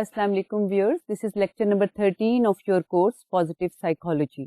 Assalamu alaikum viewers. This is lecture number 13 of your course Positive Psychology.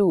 2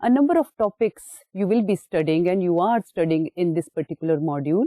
A number of topics you will be studying and you are studying in this particular module.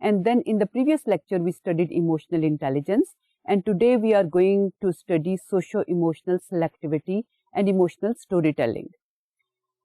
And then in the previous lecture we studied emotional intelligence, and today we are going to study socio-emotional selectivity and emotional storytelling.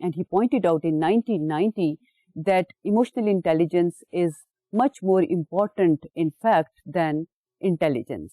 and he pointed out in 1990 that emotional intelligence is much more important in fact than intelligence.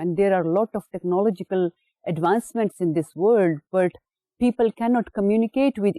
and there are lot of technological advancements in this world but people cannot communicate with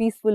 peaceful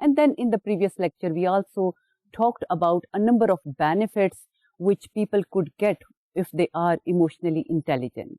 And then in the previous lecture we also talked about a number of benefits which people could get if they are emotionally intelligent.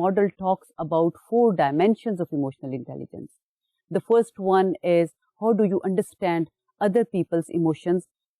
model talks about 4 dimensions of emotional intelligence. The first one is how do you understand other people's emotions,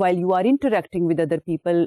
while you are interacting with other people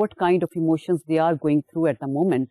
what kind of emotions they are going through at the moment.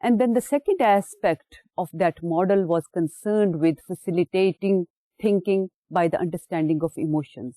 And then the second aspect of that model was concerned with facilitating thinking by the understanding of emotions.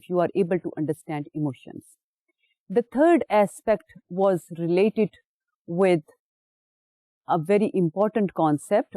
if you are able to understand emotions. The third aspect was related with a very important concept,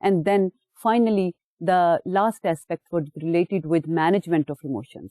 And then finally the last aspect was related with management of emotions.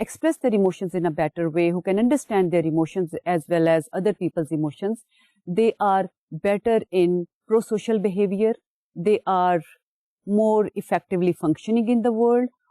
express their emotions in a better way, who can understand their emotions as well as other people's emotions, they are better in pro-social behavior, they are more effectively functioning in the world,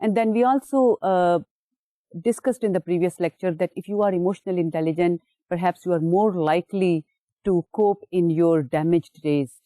And then we also discussed in the previous lecture that if you are emotionally intelligent, perhaps you are more likely to cope in your damaged days.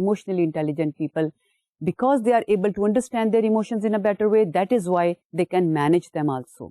emotionally intelligent people, because they are able to understand their emotions in a better way, that is why they can manage them also.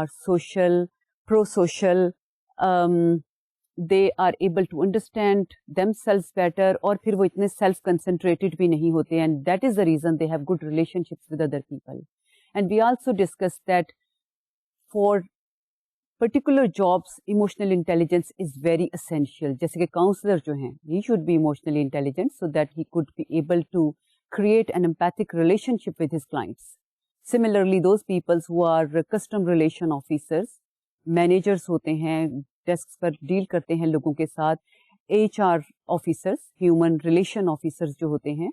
are social, pro-social, they are able to understand themselves better, اور پھر وہ اتنے self concentrated بھی نہیں ہوتے, and that is the reason they have good relationships with other people. And we also discussed that for particular jobs emotional intelligence is very essential. جیسے کہ counselor جو ہیں, he should be emotionally intelligent so that he could be able to create an empathic relationship with his clients. Similarly, those people who are custom relation officers, managers ہوتے ہیں, desk پر deal کرتے ہیں لوگوں کے ساتھ, HR officers, human relation officers جو ہوتے ہیں,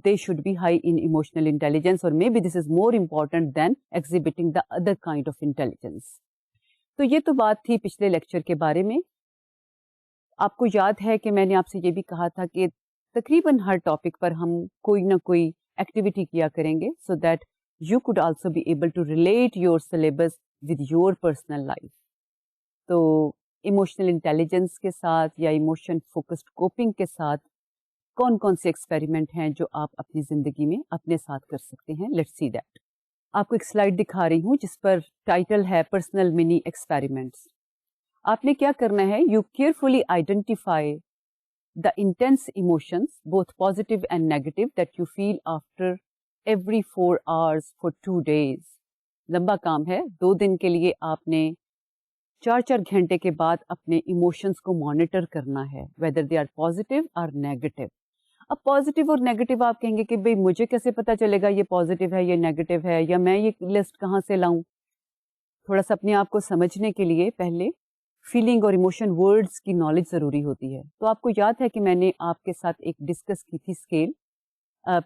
they should be high in emotional intelligence, or maybe this is more important than exhibiting the other kind of intelligence. تو یہ تو بات تھی پچھلے لیکچر کے بارے میں. آپ کو یاد ہے کہ میں نے آپ سے یہ بھی کہا تھا کہ تقریباً ہر ٹاپک پر ہم کوئی نہ کوئی ایکٹیویٹی کیا کریں گے, so that you could also be able to relate your syllabus with your personal life. تو ایموشنل انٹیلیجنس کے ساتھ یا ایموشن فوکسڈ کوپنگ کے ساتھ کون کون سے ایکسپیریمنٹ ہیں جو آپ اپنی زندگی میں اپنے ساتھ کر سکتے ہیں. Let's see that. آپ کو ایک سلائڈ دکھا رہی ہوں جس پر ٹائٹل ہے پرسنل منی ایکسپیریمنٹس. آپ نے کیا کرنا ہے, you carefully identify the intense emotions, both positive and negative, that you feel after every 4 hours for 2 days. لمبا کام ہے. 2 دن کے لیے آپ نے 4 گھنٹے کے بعد اپنے ایموشنز کو مانیٹر کرنا ہے, whether they are positive or negative. اب پازیٹیو اور نیگیٹو آپ کہیں گے کہ بھئی مجھے کیسے پتا چلے گا یہ پازیٹیو ہے یہ نیگیٹو ہے, یا میں یہ لسٹ کہاں سے لاؤں. تھوڑا سا اپنے آپ کو سمجھنے کے لیے پہلے فیلنگ اور ایموشن ورڈز کی نالج ضروری ہوتی ہے. تو آپ کو یاد ہے کہ میں نے آپ کے ساتھ ایک ڈسکس کی تھی scale,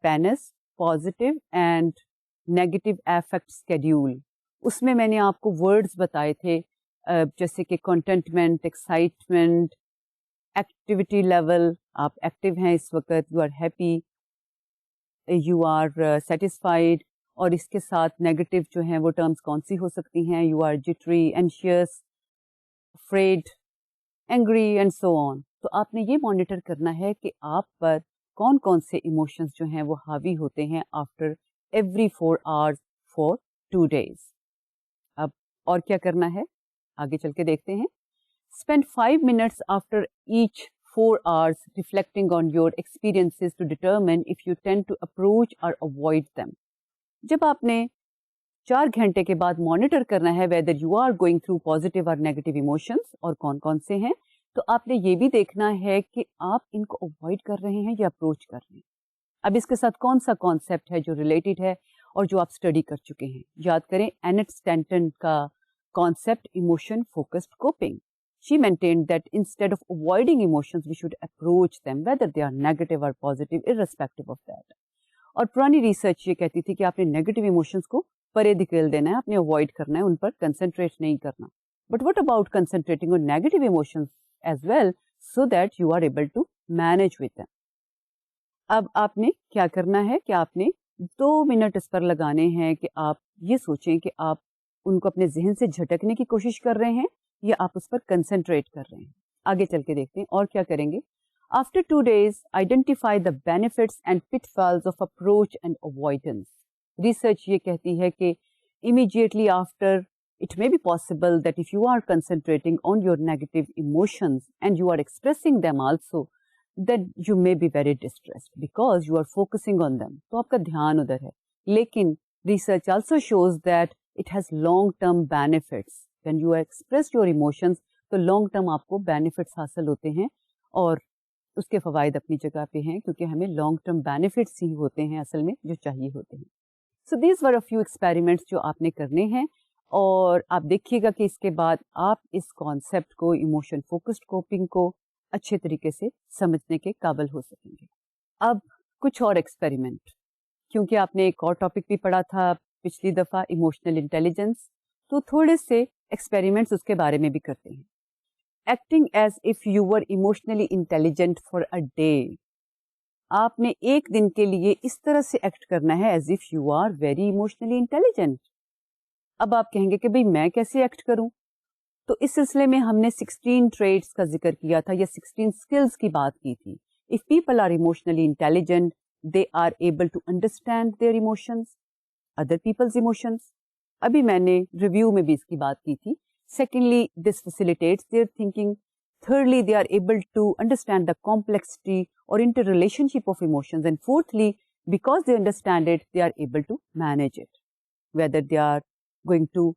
PANAS positive and negative affect schedule. اس میں نے آپ کو ورڈز بتائے تھے جیسے کہ کنٹینٹمنٹ, ایکسائٹمنٹ, ایکٹیویٹی لیول, آپ ایکٹیو ہیں اس وقت, you are happy, you are satisfied, اور اس کے ساتھ نیگیٹو جو ہیں وہ ٹرمز کون سی ہو سکتی ہیں, you are jittery, anxious, afraid, angry and so on. تو آپ نے یہ مانیٹر کرنا ہے کہ آپ پر کون کون سے ایموشنز جو ہیں وہ حاوی ہوتے ہیں after every 4 hours for 2 days. اب اور کیا کرنا ہے آگے چل کے دیکھتے ہیں. Spend 5 minutes after each 4 hours reflecting on your experiences to determine if you tend to approach or avoid them. جب آپ نے 4 گھنٹے کے بعد مانیٹر کرنا ہے whether you are going through positive or negative emotions اور کون کون سے ہیں, تو آپ نے یہ بھی دیکھنا ہے کہ آپ ان کو اوائڈ کر رہے ہیں یا اپروچ کر رہے ہیں. اب اس کے ساتھ کون سا کانسیپٹ ہے جو ریلیٹڈ ہے اور جو آپ اسٹڈی کر چکے ہیں. یاد کریں اینٹ اسٹینٹن کا concept emotion focused coping. She maintained that instead of avoiding emotions, we should approach them, whether they are negative or positive, irrespective of that. اور پرانی ریسرچ یہ کہتی تھی کہ آپ نے نیگیٹو ایموشنز کو پرے دھکیل دینا ہے, آپ نے اوائڈ کرنا ہے, ان پر کنسنٹریٹ نہیں کرنا. But what about concentrating on negative emotions as well so that you are able to manage with them. اب آپ نے کیا کرنا ہے کہ آپ نے 2 منٹ اس پر لگانے ہیں کہ آپ یہ سوچیں کہ آپ ان کو اپنے ذہن سے جھٹکنے کی کوشش کر رہے ہیں یا آپ اس پر کنسنٹریٹ کر رہے ہیں. آگے چل کے دیکھتے ہیں اور کیا کریں گے. After 2 days, identify the benefits and pitfalls of approach and avoidance. Research یہ کہتی ہے کہ immediately after, it may be possible that if you are concentrating on your negative emotions and you are expressing them also, then you may be very distressed because you are focusing on them. تو آپ کا دھیان ادھر ہے. لیکن research also shows that it has long-term benefits. When you express your emotions, تو long term آپ کو بینیفٹس حاصل ہوتے ہیں اور اس کے فوائد اپنی جگہ پہ ہیں کیونکہ ہمیں لانگ ٹرم بینیفٹس ہی ہوتے ہیں اصل میں جو چاہیے ہوتے ہیں. So these were a few experiments جو آپ نے کرنے ہیں اور آپ دیکھیے گا کہ اس کے بعد آپ اس کانسیپٹ کو ایموشن فوکسڈ کوپنگ کو اچھے طریقے سے سمجھنے کے قابل ہو سکیں گے. اب کچھ اور ایکسپیریمنٹ, کیونکہ آپ نے ایک اور ٹاپک بھی پڑھا تھا پچھلی دفعہ ایموشنل انٹیلیجنس, تو تھوڑے سے ایکسپیریمنٹس اس کے بارے میں بھی کرتے ہیں. Acting as if you were emotionally intelligent for a day. آپ نے ایک دن کے لیے اس طرح سے ایکٹ کرنا ہے as if you are very emotionally intelligent. اب آپ کہیں گے کہ بھئی میں کیسے ایکٹ کروں, تو اس سلسلے میں ہم نے 16 ٹریٹس کا ذکر کیا تھا یا 16 اسکلز کی بات کی تھی. If people are emotionally intelligent they are able to understand their emotions, other people's emotions. ابھی میں نے ریویو میں بھی اس کی بات کی تھی. Secondly, this facilitates their thinking. Thirdly, they are able to understand the complexity or interrelationship of emotions. And fourthly, because they understand it, they are able to manage it. Whether they are going to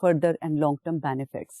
further and long term benefits,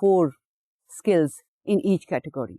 4 skills in each category.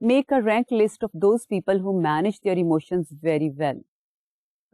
Make a rank list of those people who manage their emotions very well.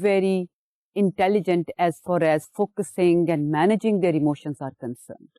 very intelligent as far as focusing and managing their emotions are concerned.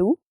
2.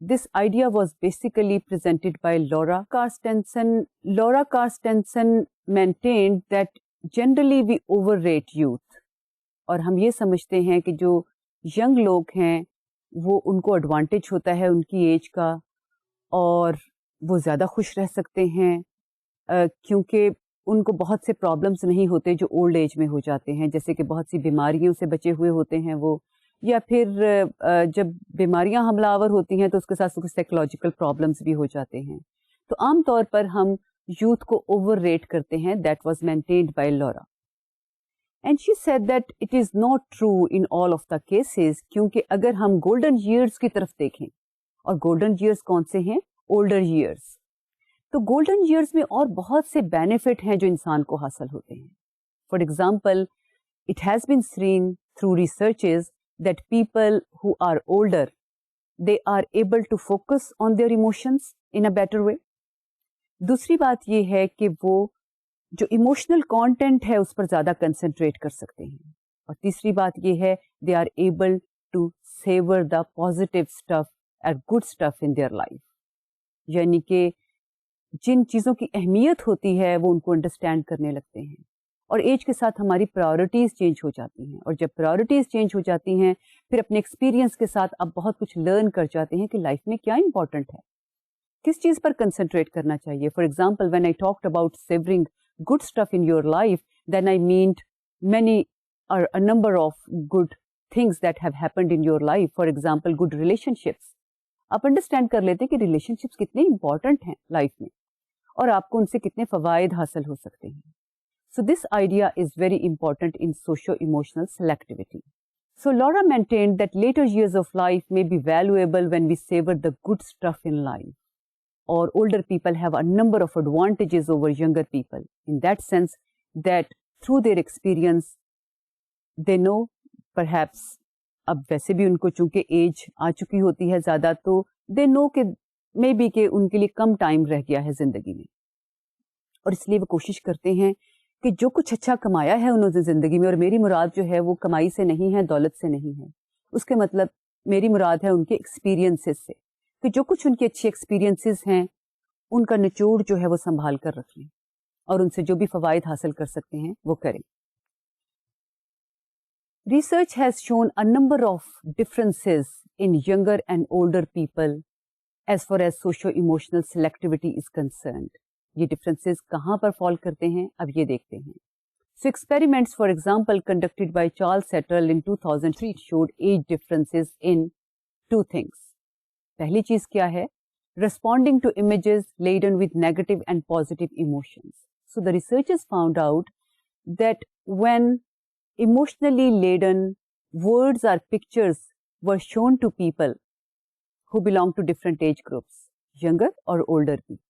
this idea was basically presented by Laura Carstensen. Laura Carstensen maintained that generally we overrate youth. اور ہم یہ سمجھتے ہیں کہ جو young لوگ ہیں وہ ان کو ایڈوانٹیج ہوتا ہے ان کی ایج کا اور وہ زیادہ خوش رہ سکتے ہیں کیونکہ ان کو بہت سے پرابلمس نہیں ہوتے جو اولڈ ایج میں ہو جاتے ہیں، جیسے کہ بہت سی بیماریوں سے بچے ہوئے ہوتے ہیں وہ، یا پھر جب بیماریاں حملہ آور ہوتی ہیں تو اس کے ساتھ کچھ سائیکولوجیکل پرابلمس بھی ہو جاتے ہیں. تو عام طور پر ہم یوتھ کو اوور ریٹ کرتے ہیں. That was maintained by Laura. And she said that it is not true in all of the cases, کیونکہ اگر ہم گولڈن ایئرس کی طرف دیکھیں، اور گولڈن ایئرس کون سے ہیں؟ Older years. تو گولڈن ایئرس میں اور بہت سے بینیفٹ ہیں جو انسان کو حاصل ہوتے ہیں. For example, it has been seen through researches that people who are older, they are able to focus on their emotions in a better way. دوسری بات یہ ہے کہ وہ جو ایموشنل کانٹینٹ ہے اس پر زیادہ کنسنٹریٹ کر سکتے ہیں. اور تیسری بات یہ ہے they are able to savor the positive stuff and good stuff in their life. یعنی کہ جن چیزوں کی اہمیت ہوتی ہے وہ ان کو انڈرسٹینڈ کرنے لگتے ہیں. اور ایج کے ساتھ ہماری پرائورٹیز چینج ہو جاتی ہیں، اور جب پرائورٹیز چینج ہو جاتی ہیں پھر اپنے ایکسپیرینس کے ساتھ آپ بہت کچھ لرن کر جاتے ہیں کہ لائف میں کیا امپورٹنٹ ہے، کس چیز پر کنسنٹریٹ کرنا چاہیے. For example, when I talked about savoring good stuff in your life, then I meant many اور a number of good things that have happened in your life. For example, good relationships. آپ understand کر لیتے کہ relation ships کتنے important ہیں life میں اور آپ کو ان سے کتنے فوائد حاصل ہو سکتے ہیں. So this idea is very important in socio-emotional selectivity. So Laura maintained that later years of life may be valuable when we savor the good stuff in life. Or older people have a number of advantages over younger people in that sense that through their experience they know perhaps اب ویسے بھی ان کو چونکہ age آ چکی ہوتی ہے زیادہ تو they know کہ may be کہ ان کے لیے کم ٹائم رہ گیا ہے زندگی میں، اور اس لیے وہ کوشش کرتے ہیں کہ جو کچھ اچھا کمایا ہے انہوں نے زندگی میں، اور میری مراد جو ہے وہ کمائی سے نہیں ہے، دولت سے نہیں ہے، اس کے مطلب میری مراد ہے ان کے ایکسپیرینسز سے، کہ جو کچھ ان کے اچھے ایکسپیرینسز ہیں ان کا نچوڑ جو ہے وہ سنبھال کر رکھ لیں اور ان سے جو بھی فوائد حاصل کر سکتے ہیں وہ کریں. Research has shown a number of differences in یگر and older people as far as socio emotional selectivity is concerned. یہ ڈفرینسز کہاں پر فال کرتے ہیں اب یہ دیکھتے ہیں. So experiments, for example, conducted by Charles Settle in 2003 showed age differences in two things. پہلی چیز کیا ہے؟ Responding to images laden with negative and positive emotions. So the researchers found out that when emotionally laden words or pictures were shown to people who belong to different age groups, younger or older people,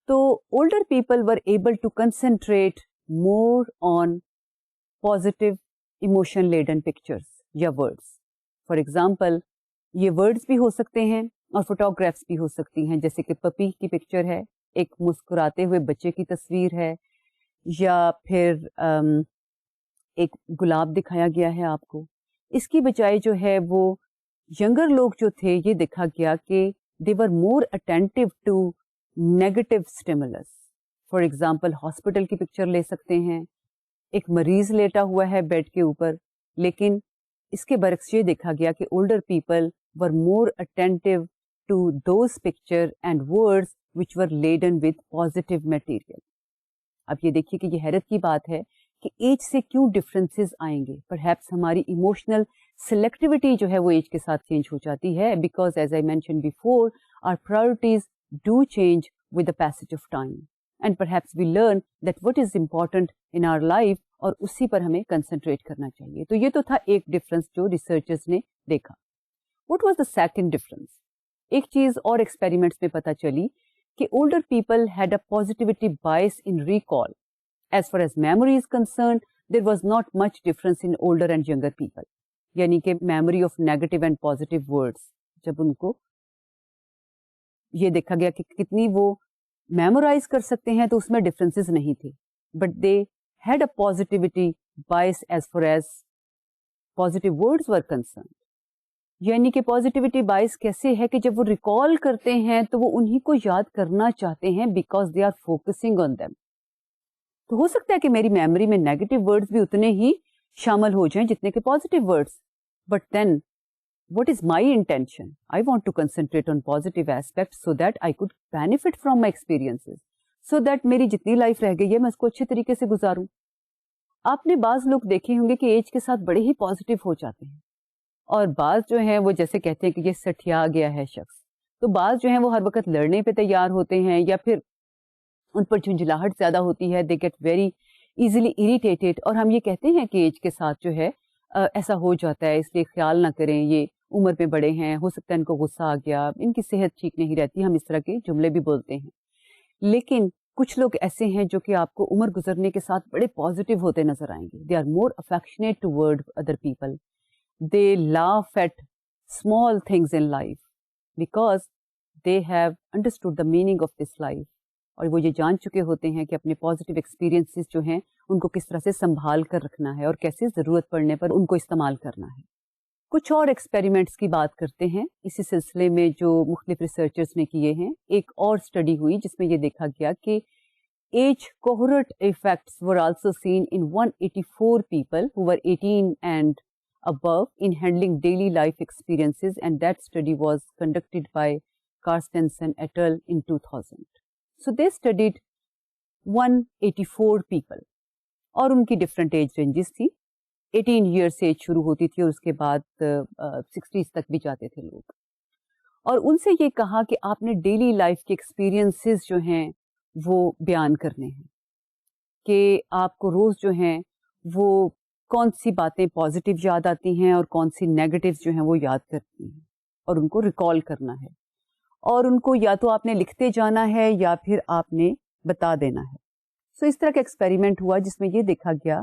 so older people were able to concentrate more on positive emotion laden pictures یا words. For example, یہ words بھی ہو سکتے ہیں اور photographs بھی ہو سکتی ہیں، جیسے کہ پپی کی پکچر ہے، ایک مسکراتے ہوئے بچے کی تصویر ہے، یا پھر ایک گلاب دکھایا گیا ہے آپ کو. اس کی بجائے جو ہے وہ ینگر لوگ جو تھے یہ دیکھا گیا کہ they were more attentive to negative stimulus. For example hospital کی پکچر لے سکتے ہیں، ایک مریض لیٹا ہوا ہے بیڈ کے اوپر، لیکن اس کے برعکس یہ دیکھا گیا کہ older people were more attentive to those picture and words which were laden with positive material. اب یہ دیکھیے کہ یہ حیرت کی بات ہے کہ ایج سے کیوں ڈفرینسز آئیں گے. پرہیپس ہماری ایموشنل سلیکٹیوٹی جو ہے وہ ایج کے ساتھ چینج ہو جاتی ہے، because as I mention before our priorities do change with the passage of time. And perhaps we learn that what is important in our life اور اسی پر ہمیں کنسنٹریٹ کرنا چاہیے. تو یہ تو تھا ایک ڈفرنس جو ریسرچرز نے دیکھا. What was the second difference? ایک چیز اور ایکسپیریمنٹس میں پتہ چلی کہ older people had a positivity bias in recall. As far as memory is concerned, there was not much difference in older and younger people. یعنی کہ memory of negative and positive words جب ان کو یہ دیکھا گیا کہ کتنی وہ میمورائز کر سکتے ہیں تو اس میں ڈفرینسز نہیں تھے، but they had a positivity bias as far as positive words were concerned. یعنی کہ پازیٹیوٹی بائس کیسے ہے کہ جب وہ ریکال کرتے ہیں تو وہ انہی کو یاد کرنا چاہتے ہیں because they are focusing on them. تو ہو سکتا ہے کہ میری میموری میں نیگیٹو ورڈز بھی اتنے ہی شامل ہو جائیں جتنے کہ positive words. But then what is my intention? I want to concentrate on positive aspects so that I could benefit from my experiences. So that میری جتنی لائف رہ گئی ہے میں اس کو اچھے طریقے سے گزاروں. آپ نے بعض لوگ دیکھے ہوں گے کہ ایج کے ساتھ بڑے ہی پازیٹیو ہو جاتے ہیں اور بعض جو ہیں وہ جیسے کہتے ہیں کہ یہ سٹھیا گیا ہے شخص. تو بعض جو ہیں وہ ہر وقت لڑنے پہ تیار ہوتے ہیں یا پھر ان پر جھنجھلاہٹ زیادہ ہوتی ہے. they get very easily irritated. اور ہم یہ کہتے ہیں کہ ایج کے ساتھ جو ہے ایسا ہو جاتا ہے, اس لیے خیال نہ کریں, یہ عمر میں بڑے ہیں, ہو سکتا ہے ان کو غصہ آ گیا, ان کی صحت ٹھیک نہیں رہتی, ہم اس طرح کے جملے بھی بولتے ہیں. لیکن کچھ لوگ ایسے ہیں جو کہ آپ کو عمر گزرنے کے ساتھ بڑے پازیٹیو ہوتے نظر آئیں گے. They are more affectionate toward other people. They laugh at small things in life because they have understood the meaning of this life. اور وہ یہ جان چکے ہوتے ہیں کہ اپنے پازیٹیو ایکسپیرینسز جو ہیں ان کو کس طرح سے سنبھال کر رکھنا ہے اور کیسے ضرورت پڑنے پر ان کو استعمال کرنا ہے. کچھ اور ایکسپیریمنٹس کی بات کرتے ہیں اسی سلسلے میں جو مختلف ریسرچرز نے کیے ہیں. ایک اور اسٹڈی ہوئی جس میں یہ دیکھا گیا کہ age cohort effects were also seen in 184 people who were 18 and above in handling daily life experiences, and that study was conducted by Carstensen et al. In 2000. So they studied 184 people اور ان کی different age ranges تھی. 18 year سے age شروع ہوتی تھی اور اس کے بعد 60s تک بھی جاتے تھے لوگ. اور ان سے یہ کہا کہ آپ نے ڈیلی لائف کے ایکسپیرینسز جو ہیں وہ بیان کرنے ہیں کہ آپ کو روز جو ہیں وہ کون سی باتیں پازیٹیو یاد آتی ہیں اور کون سی نیگیٹو جو ہیں وہ یاد کرتی ہیں اور ان کو ریکال کرنا ہے. اور ان کو یا تو آپ نے لکھتے جانا ہے یا پھر آپ نے بتا دینا ہے. سو اس طرح کا ایکسپیریمنٹ ہوا جس میں یہ دیکھا گیا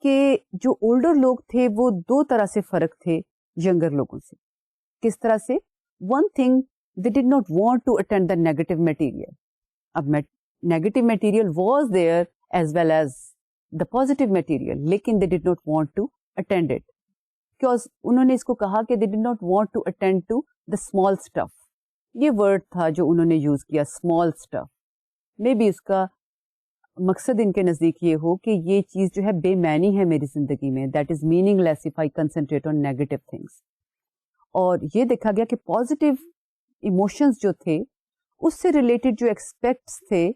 کہ جو اولڈر لوگ تھے وہ دو طرح سے فرق تھے ینگر لوگوں سے. کس طرح سے؟ One thing they did not want to attend the negative material. اب negative material was there as well as the positive material, لیکن they did not want to attend it because انہوں نے اس کو کہا کہ they did not want to attend to the small stuff. یہ word تھا جو انہوں نے یوز کیا, اسمال اسٹف. مے بی اس کا مقصد ان کے نزدیک یہ ہو کہ یہ چیز جو ہے بے معنی ہے میری زندگی میں, that is meaning less if I concentrate on negative things. اور یہ دیکھا گیا کہ پازیٹیو ایموشنز جو تھے اس سے ریلیٹڈ جو ایکسپیکٹس تھے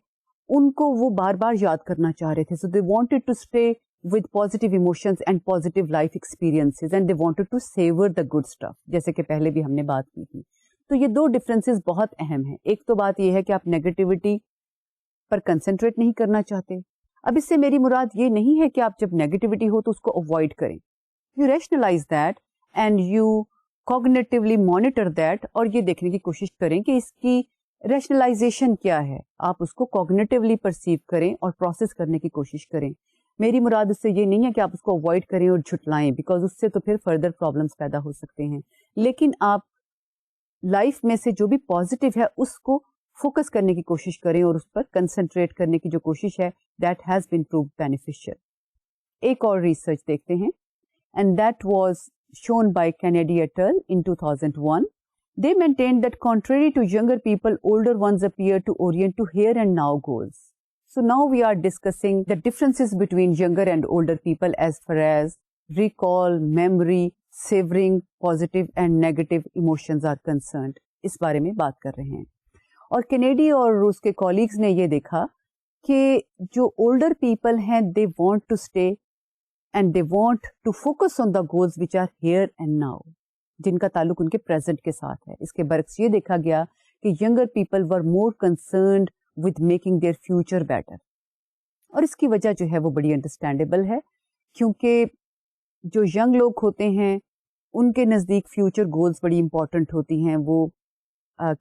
ان کو وہ بار بار یاد کرنا چاہ رہے تھے. So they wanted to stay with positive emotions and positive life experiences and they wanted to savor the good stuff, جیسے کہ پہلے بھی ہم نے بات کی تھی. تو یہ دو ڈفرینسز بہت اہم ہیں. ایک تو بات یہ ہے کہ آپ نیگیٹیوٹی پر کنسنٹریٹ نہیں کرنا چاہتے. اب اس سے میری مراد یہ نہیں ہے کہ آپ جب نیگیٹیوٹی ہو تو اس کو اوائڈ کریں. You rationalize that and you cognitively monitor that, اور یہ دیکھنے کی کوشش کریں کہ اس کی ریشنلائزیشن کیا ہے. آپ اس کو کوگنیٹیولی پرسیو کریں اور پروسیس کرنے کی کوشش کریں. میری مراد اس سے یہ نہیں ہے کہ آپ اس کو اوائڈ کریں اور جھٹلائیں, بیکاز اس سے تو پھر فردر پرابلمس پیدا ہو سکتے ہیں. لیکن آپ لائف میں سے جو بھی پازیٹیو ہے اس کو فوکس کرنے کی کوشش کریں اور اس پر کنسنٹریٹ کرنے کی جو کوشش ہے that has been proved beneficial. ایک اور ریسرچ دیکھتے ہیں and that was shown by Kennedy et al in 2001. They maintained that contrary to younger people, older ones appear to orient to here and now goals. So now we are discussing the differences between younger and older people as far as recall, memory, savoring positive and negative emotions are concerned. اس بارے میں بات کر رہے ہیں. اور Kennedy اور روس کے کولیگز نے یہ دیکھا کہ جو اولڈر پیپل ہیں they want to stay and they want to focus on the goals which are here and now, جن کا تعلق ان کے پریزنٹ کے ساتھ ہے. اس کے برعکس یہ دیکھا گیا کہ younger people were more concerned with making their future better. اور اس کی وجہ جو ہے وہ بڑی انڈرسٹینڈیبل ہے, کیونکہ جو ینگ لوگ ہوتے ہیں ان کے نزدیک فیوچر گولز بڑی امپورٹنٹ ہوتی ہیں. وہ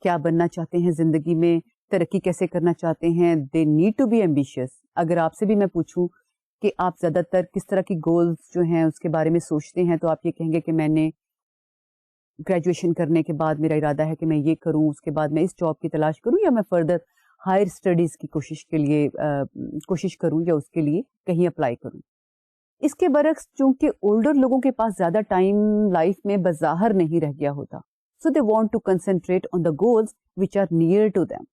کیا بننا چاہتے ہیں زندگی میں, ترقی کیسے کرنا چاہتے ہیں. They need to be ambitious. اگر آپ سے بھی میں پوچھوں کہ آپ زیادہ تر کس طرح کی گولز جو ہیں اس کے بارے میں سوچتے ہیں, تو آپ یہ کہیں گے کہ میں نے گریجویشن کرنے کے بعد میرا ارادہ ہے کہ میں یہ کروں, اس کے بعد میں اس جاب کی تلاش کروں یا میں فردر ہائر اسٹڈیز کی کوشش کروں یا اس کے لیے کہیں اپلائی کروں. اس کے برعکس چونکہ اولڈر لوگوں کے پاس زیادہ ٹائم لائف میں بظاہر نہیں رہ گیا ہوتا, so they want to concentrate on the goals which are near to them.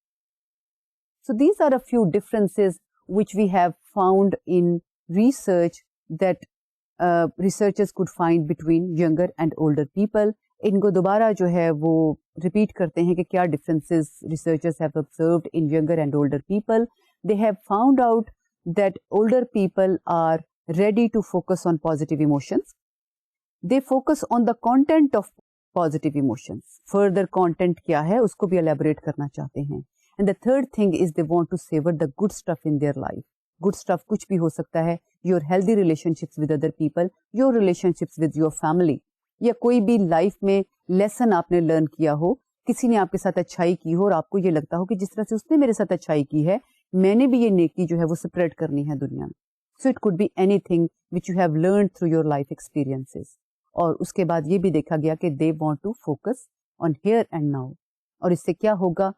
So these are a few differences which we have found in research that researchers could find between younger and older people. ان کو دوبارہ جو ہے وہ repeat کرتے ہیں کہ کیا differences researchers have observed in younger and older people. They have found out that older people are ready to focus on positive emotions. They focus on the content of positive emotions. Further content کیا ہے اس کو بھی elaborate کرنا چاہتے ہیں. And the third thing is they want to savor the good stuff in their life. Good stuff کچھ بھی ہو سکتا ہے, your healthy relationships with other people, your relationships with your family, یا کوئی بھی لائف میں لیسن آپ نے لرن کیا ہو, کسی نے آپ کے ساتھ اچھائی کی ہو اور آپ کو یہ لگتا ہو کہ جس طرح سے اس نے میرے ساتھ اچھائی کی ہے میں نے بھی یہ نیکی جو ہے وہ سپریڈ کرنی ہے دنیا میں. So it could be anything which you have learned through your life experiences. اور اس کے بعد یہ بھی دیکھا گیا کہ they want to focus on here and now. اور اس سے کیا ہوگا,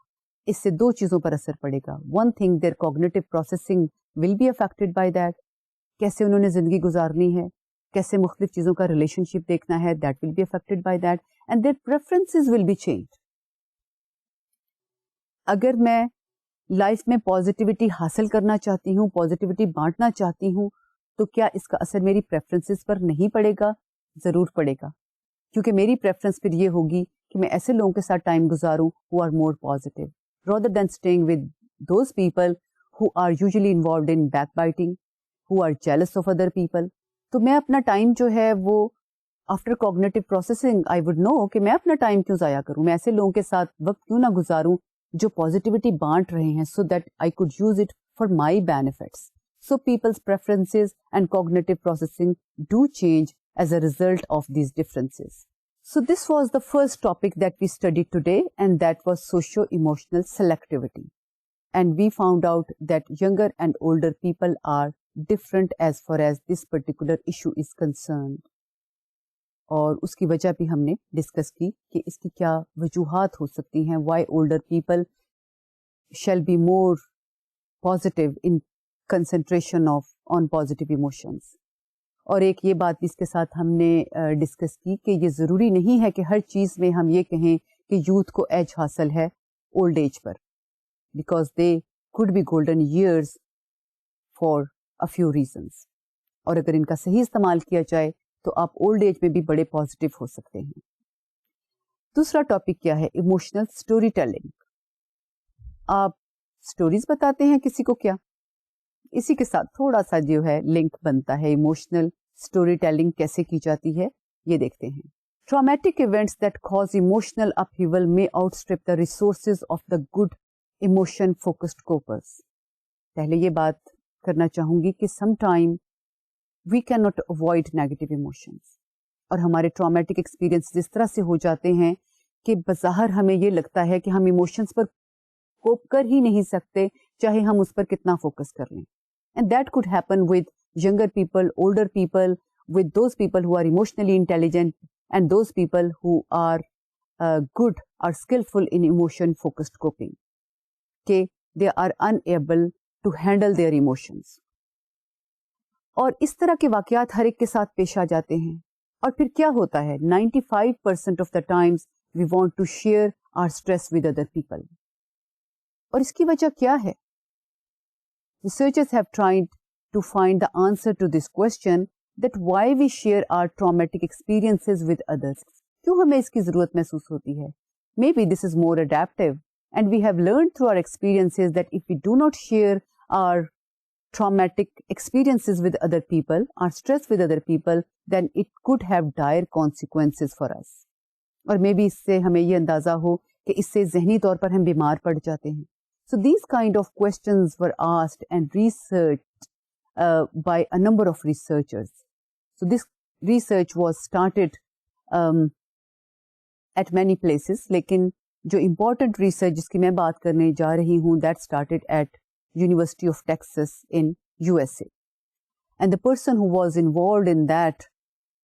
اس سے دو چیزوں پر اثر پڑے گا. One thing, their cognitive processing will be affected by that. کیسے انہوں نے زندگی گزارنی ہے, کیسے مختلف چیزوں کا ریلیشن شپ دیکھنا ہے, that will be affected by that, and their preferences will be change. اگر میں لائف میں پازیٹیوٹی حاصل کرنا چاہتی ہوں, پازیٹیوٹی بانٹنا چاہتی ہوں, تو کیا اس کا اثر میری پریفرنسز پر نہیں پڑے گا؟ ضرور پڑے گا, کیونکہ میری پریفرنس پھر یہ ہوگی کہ میں ایسے لوگوں کے ساتھ time گزاروں who are more positive rather than staying with those people who are usually involved in backbiting, who are jealous of other people. تو میں اپنا ٹائم جو ہے وہ after cognitive processing I would know کہ میں اپنا ٹائم کیوں ضائع کروں, میں ایسے لوگوں کے ساتھ وقت کیوں نہ گزاروں جو پازیٹیوٹی بانٹ رہے ہیں, so that I could use it for my benefits. So peoples preferences and cognitive processing do change as a result of these differences. So this was the first topic that we studied today, and that was socio-emotional selectivity. And we found out that younger and older people are different as far as this particular issue is concerned. اور اس کی وجہ بھی ہم نے discuss کی کہ اس کی کیا وجوہات ہو سکتی ہیں. Why older people shall be more positive in concentration on positive emotions. اور ایک یہ بات بھی اس کے ساتھ ہم نے ڈسکس کی کہ یہ ضروری نہیں ہے کہ ہر چیز میں ہم یہ کہیں کہ یوتھ کو ایج حاصل ہے اولڈ ایج پر, because they could be golden years for a few reasons. اور اگر ان کا صحیح استعمال کیا جائے تو آپ اولڈ ایج میں بھی بڑے پازیٹیو ہو سکتے ہیں. دوسرا ٹاپک کیا ہے؟ Emotional story telling. آپ اسٹوریز بتاتے ہیں کسی کو کیا؟ اسی کے ساتھ تھوڑا سا جو ہے لنک بنتا ہے. ایموشنل اسٹوری ٹیلنگ کیسے کی جاتی ہے یہ دیکھتے ہیں. Traumatic events that cause emotional upheaval may outstrip the resources of the good emotion focused copers. پہلے یہ بات کرنا چاہوں گی کہ some time we can not avoid negative emotions, اور ہمارے ٹرامیٹک ایکسپیرئنس اس طرح سے ہو جاتے ہیں کہ بظاہر ہمیں یہ لگتا ہے کہ ہم ایموشنس پر کوپ کر ہی نہیں سکتے چاہے ہم اس پر کتنا فوکس کر لیں. And that could happen with younger people, older people, with those people who are emotionally intelligent, and those people who are good or skillful in emotion-focused coping. Okay, they are unable to handle their emotions. اور اس طرح کے واقعات ہر ایک کے ساتھ پیش آ جاتے ہیں. اور پھر کیا ہوتا ہے؟ 95% of the times we want to share our stress with other people. اور اس کی وجہ کیا ہے؟ Researchers have tried to find the answer to this question, that why we share our traumatic experiences with others. کیوں ہمیں اس کی ضرورت محسوس ہوتی ہے؟ Maybe this is more adaptive, and we have learned through our experiences that if we do not share our traumatic experiences with other people, our stress with other people, then it could have dire consequences for us. اور maybe اس سے ہمیں یہ اندازہ ہو کہ اس سے ذہنی طور پر ہم بیمار پڑ جاتے ہیں. So these kind of questions were asked and researched by a number of researchers. So this research was started at many places, لیکن جو important research جس کی میں بات کرنے جا رہی ہوں, that started at University of Texas in USA. And the person who was involved in that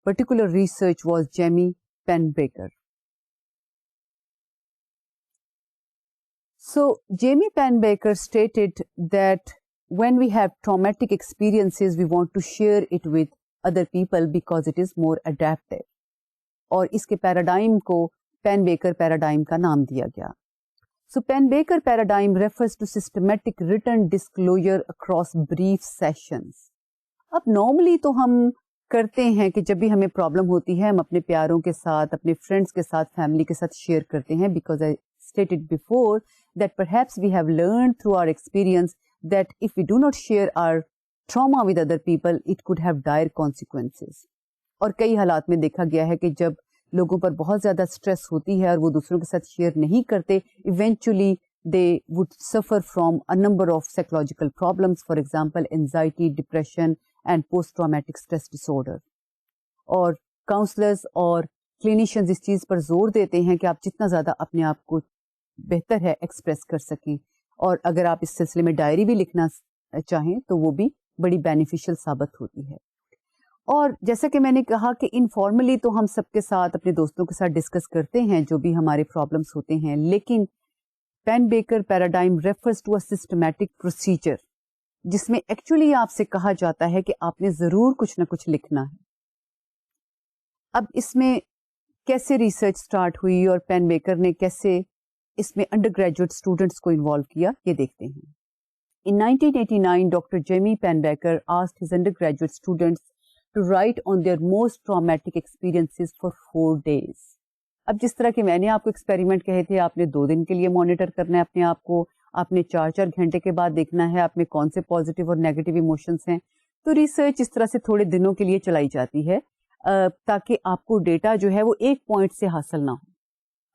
particular research was Jamie Pennebaker. So Jamie Pennebaker stated that when we have traumatic experiences, we want to share it with other people because it is more adaptive. اور اس کے paradigm کو pain baker paradigm کا نام دیا گیا. So Penn-Baker paradigm refers to systematic written disclosure across brief sessions. اب normally تو ہم کرتے ہیں کہ جب بھی ہمیں پرابلم ہوتی ہے ہم اپنے پیاروں کے ساتھ, اپنے فرینڈس کے ساتھ, فیملی کے ساتھ شیئر کرتے ہیں, because I stated before that perhaps we have learned through our experience that if we do not share our trauma with other people, it could have dire consequences. اور کئی حالات میں دیکھا گیا ہے کہ جب لوگوں پر بہت زیادہ اسٹریس ہوتی ہے اور وہ دوسروں کے ساتھ شیئر نہیں کرتے, eventually they would suffer from a number of psychological problems, for example anxiety, depression and post traumatic stress dis order. اور کاؤنسلرز اور کلینیشینز اس چیز پر زور دیتے ہیں کہ آپ جتنا زیادہ اپنے آپ کو بہتر ہے ایکسپریس کر سکیں, اور اگر آپ اس سلسلے میں ڈائری بھی لکھنا چاہیں تو وہ بھی بڑی بینیفیشل ثابت ہوتی ہے. اور جیسا کہ میں نے کہا کہ انفارملی تو ہم سب کے ساتھ اپنے دوستوں کے ساتھ ڈسکس کرتے ہیں جو بھی ہمارے پرابلمس ہوتے ہیں, لیکن Pennebaker paradigm refers to a systematic procedure جس میں ایکچولی آپ سے کہا جاتا ہے کہ آپ نے ضرور کچھ نہ کچھ لکھنا ہے. اب اس میں کیسے ریسرچ سٹارٹ ہوئی اور پین بیکر نے کیسے اس میں انڈر گریجویٹ اسٹوڈنٹس کو انوالو کیا, یہ دیکھتے ہیں. In 1989, Dr. Jamie Penn-Baker asked his undergraduate students to write on their most traumatic experiences for 4 days. اب جس طرح کہ میں نے آپ کو ایکسپیریمنٹ کہے تھے, آپ نے 2 دن کے لیے مانیٹر کرنا ہے اپنے آپ کو, آپ نے 4 گھنٹے کے بعد دیکھنا ہے آپ میں کون سے پازیٹیو اور نیگیٹو ایموشنس ہیں. تو ریسرچ اس طرح سے تھوڑے دنوں کے لیے چلائی جاتی ہے تاکہ آپ کو ڈیٹا جو ہے وہ ایک پوائنٹ سے حاصل نہ ہو.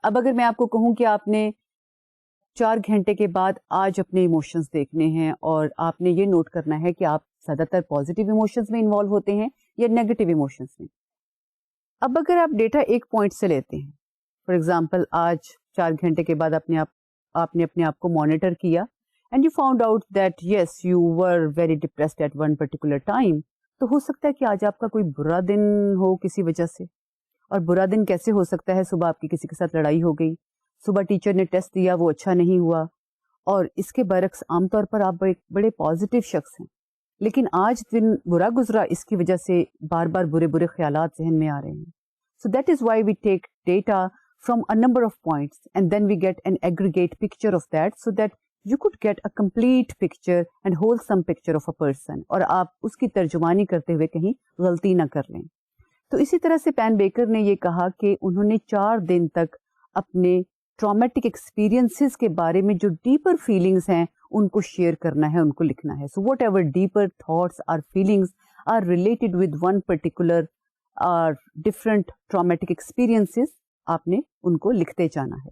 اب اگر میں آپ کو کہوں کہ آپ نے 4 گھنٹے کے بعد آج اپنے ایموشنز دیکھنے ہیں اور آپ نے یہ نوٹ کرنا ہے کہ آپ زیادہ تر پازیٹیو ایموشنز میں انوالو ہوتے ہیں یا نیگیٹو ایموشنز میں. اب اگر آپ ڈیٹا ایک پوائنٹ سے لیتے ہیں, فار ایگزامپل آج 4 گھنٹے کے بعد آپ نے اپنے آپ کو مانیٹر کیا and you found out that yes you were very depressed at one particular time, تو ہو سکتا ہے کہ آج آپ کا کوئی برا دن ہو کسی وجہ سے. اور برا دن کیسے ہو سکتا ہے؟ صبح آپ کی کسی کے ساتھ لڑائی ہو گئی, صبح ٹیچر نے ٹیسٹ دیا وہ اچھا نہیں ہوا, اور اس کے برعکس عام طور پر آپ بڑے پازیٹیو شخص ہیں, لیکن آج دن برا گزرا, اس کی وجہ سے بار بار برے خیالات ذہن میں آ رہے ہیں. So that is why we take data from a number of points and then we get an aggregate picture of that, so that you could get a complete picture and wholesome picture of a person, اور آپ اس کی ترجمانی کرتے ہوئے کہیں غلطی نہ کر لیں. تو اسی طرح سے پین بیکر نے یہ کہا کہ انہوں نے 4 دن تک اپنے ٹرامیٹک ایکسپیرینسز کے بارے میں جو ڈیپر فیلنگز ہیں ان کو شیئر کرنا ہے, ان کو لکھنا ہے. So whatever deeper thoughts اور feelings are related with one particular اور ڈفرنٹ ٹرامیٹک ایکسپیرینسز, آپ نے ان کو لکھتے جانا ہے.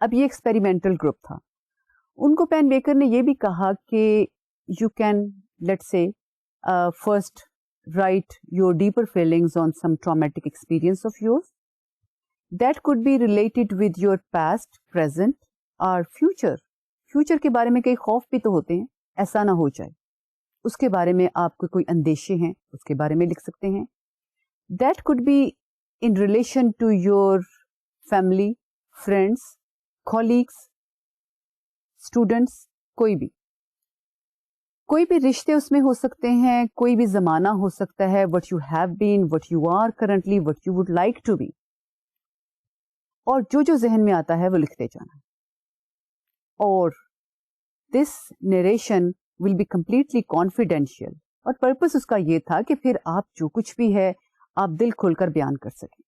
اب یہ ایکسپیریمنٹل گروپ تھا. ان کو پین بیکر نے یہ بھی کہا کہ یو کین لیٹ سے first write your deeper feelings on some traumatic experience of yours that could be related with your past, present or future. Future کے بارے میں کئی خوف بھی تو ہوتے ہیں, ایسا نہ ہو جائے, اس کے بارے میں آپ کو کوئی اندیشے ہیں اس کے بارے میں لکھ سکتے ہیں. That could be in relation to your family, friends, colleagues, students, کوئی بھی رشتے اس میں ہو سکتے ہیں, کوئی بھی زمانہ ہو سکتا ہے, what you have been, what you are currently, what you would like to be. اور جو ذہن میں آتا ہے وہ لکھتے جانا. اور this narration will be completely confidential. اور پرپس اس کا یہ تھا کہ پھر آپ جو کچھ بھی ہے آپ دل کھول کر بیان کر سکیں.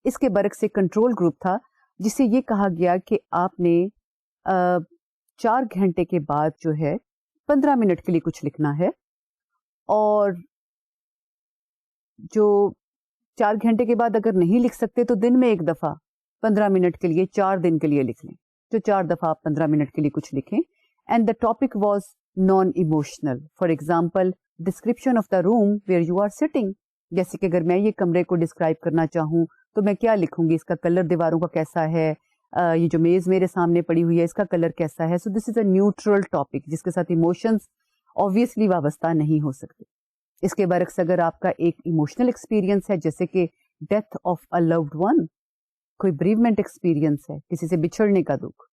اس کے برعکس ایک کنٹرول گروپ تھا جسے یہ کہا گیا کہ آپ نے 4 گھنٹے کے بعد جو ہے 15 منٹ کے لیے کچھ لکھنا ہے, اور جو 4 گھنٹے کے بعد اگر نہیں لکھ سکتے تو دن میں ایک دفعہ 15 منٹ کے لیے 4 دن کے لیے لکھ لیں, جو 4 دفعہ آپ 15 منٹ کے لیے کچھ لکھیں. And the topic was non emotional. For example description of the room where you are sitting. جیسے کہ اگر میں یہ کمرے کو ڈسکرائب کرنا چاہوں تو میں کیا لکھوں گی, اس کا کلر دیواروں کا کیسا ہے, یہ جو میز میرے سامنے پڑی ہوئی ہے اس کا کلر کیسا ہے. So this is a neutral topic جس کے ساتھ ایموشنز آبویسلی وابستہ نہیں ہو سکتے. اس کے برعکس اگر آپ کا ایک ایموشنل ایکسپیرینس ہے جیسے کہ death of a loved one, کوئی بریومنٹ ایکسپیرینس ہے, کسی سے بچھڑنے کا دکھ,